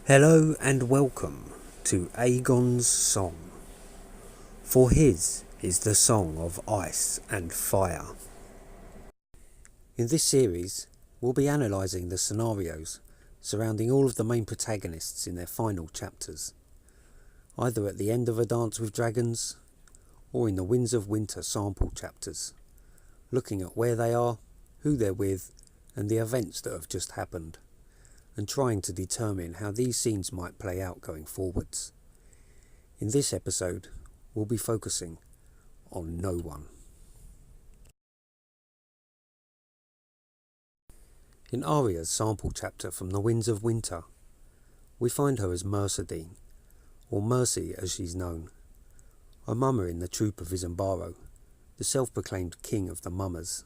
Hello and welcome to Aegon's song, for his is the song of ice and fire. In this series, we'll be analysing the scenarios surrounding all of the main protagonists in their final chapters, either at the end of A Dance with Dragons or in the Winds of Winter sample chapters, looking at where they are, who they're with, and the events that have just happened, and trying to determine how these scenes might play out going forwards. In this episode, we'll be focusing on no one. In Arya's sample chapter from The Winds of Winter, we find her as Mercedine, or Mercy as she's known, a mummer in the troop of Isambaro, the self-proclaimed king of the mummers.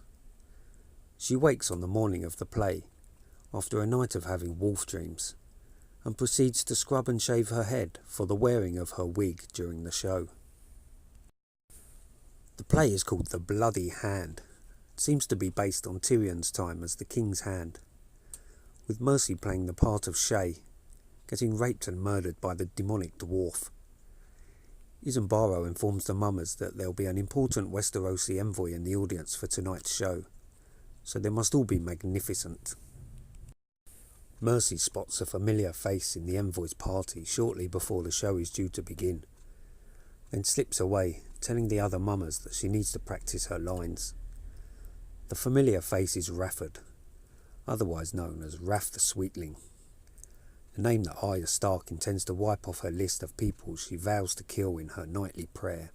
She wakes on the morning of the play, after a night of having wolf dreams, and proceeds to scrub and shave her head for the wearing of her wig during the show. The play is called The Bloody Hand. It seems to be based on Tyrion's time as the King's Hand, with Mercy playing the part of Shay, getting raped and murdered by the demonic dwarf. Isambaro informs the mummers that there'll be an important Westerosi envoy in the audience for tonight's show, so they must all be magnificent. Mercy spots a familiar face in the envoy's party shortly before the show is due to begin, then slips away, telling the other mummers that she needs to practice her lines. The familiar face is Rafford, otherwise known as Raff the Sweetling, a name that Arya Stark intends to wipe off her list of people she vows to kill in her nightly prayer.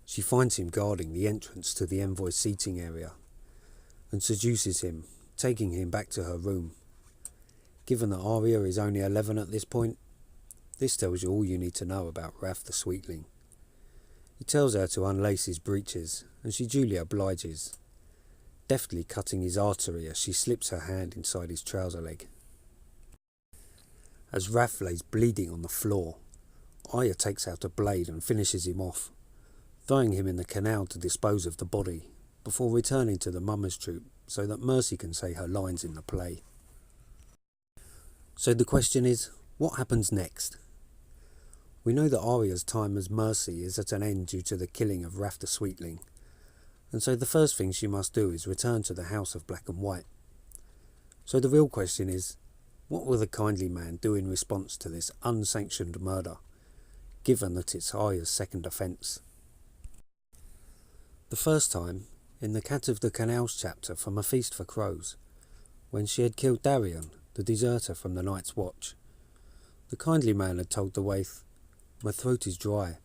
She finds him guarding the entrance to the envoy's seating area, and seduces him, taking him back to her room. Given that Arya is only 11 at this point, this tells you all you need to know about Raff the Sweetling. He tells her to unlace his breeches, and she duly obliges, deftly cutting his artery as she slips her hand inside his trouser leg. As Raff lays bleeding on the floor, Arya takes out a blade and finishes him off, throwing him in the canal to dispose of the body, before returning to the mummers' troop so that Mercy can say her lines in the play. So the question is, what happens next? We know that Arya's time as Mercy is at an end due to the killing of Raff the Sweetling, and so the first thing she must do is return to the House of Black and White. So the real question is, what will the kindly man do in response to this unsanctioned murder, given that it's Arya's second offence? The first time, in the Cat of the Canals chapter from A Feast for Crows, when she had killed Darion, the deserter from the Night's Watch, the kindly man had told the waif, "My throat is dry.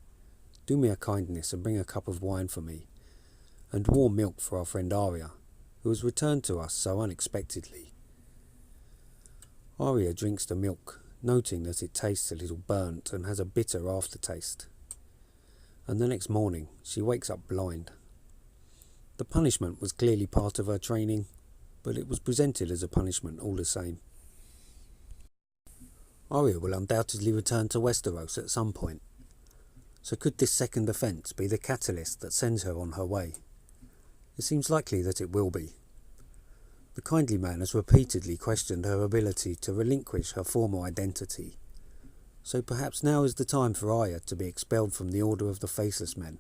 Do me a kindness and bring a cup of wine for me, and warm milk for our friend Arya, who has returned to us so unexpectedly." Arya drinks the milk, noting that it tastes a little burnt and has a bitter aftertaste. And the next morning she wakes up blind. The punishment was clearly part of her training, but it was presented as a punishment all the same. Arya will undoubtedly return to Westeros at some point, so could this second offence be the catalyst that sends her on her way? It seems likely that it will be. The kindly man has repeatedly questioned her ability to relinquish her former identity, so perhaps now is the time for Arya to be expelled from the Order of the Faceless Men,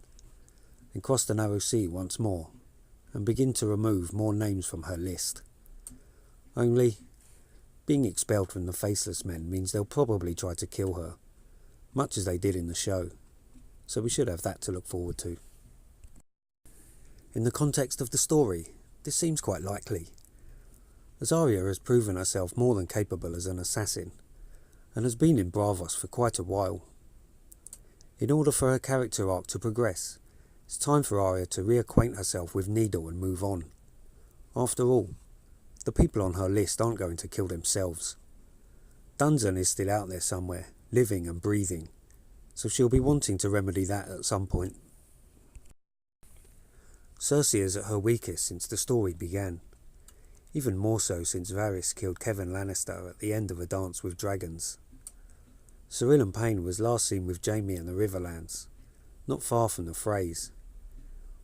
and cross the Narrow Sea once more, and begin to remove more names from her list. Only, being expelled from the Faceless Men means they'll probably try to kill her, much as they did in the show, so we should have that to look forward to. In the context of the story, this seems quite likely, as Arya has proven herself more than capable as an assassin, and has been in Braavos for quite a while. In order for her character arc to progress, it's time for Arya to reacquaint herself with Needle and move on. After all, the people on her list aren't going to kill themselves. Dunsen is still out there somewhere, living and breathing, so she'll be wanting to remedy that at some point. Cersei is at her weakest since the story began, even more so since Varys killed Kevin Lannister at the end of A Dance with Dragons. Cyril and Payne was last seen with Jaime in the Riverlands, not far from the Freys.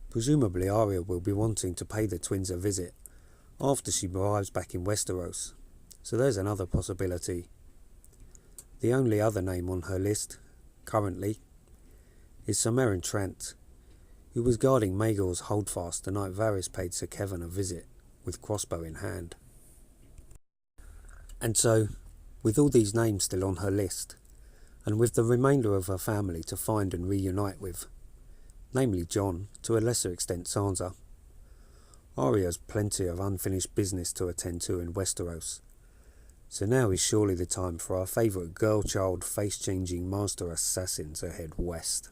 Presumably Arya will be wanting to pay the twins a visit after she arrives back in Westeros, so there's another possibility The only other name on her list, currently, is Sir Meryn Trant, who was guarding Maegor's holdfast the night Varys paid Sir Kevan a visit, with crossbow in hand. And so, with all these names still on her list, and with the remainder of her family to find and reunite with, namely Jon, to a lesser extent Sansa, Arya's plenty of unfinished business to attend to in Westeros. So now is surely the time for our favourite girl-child face-changing master assassin to head west.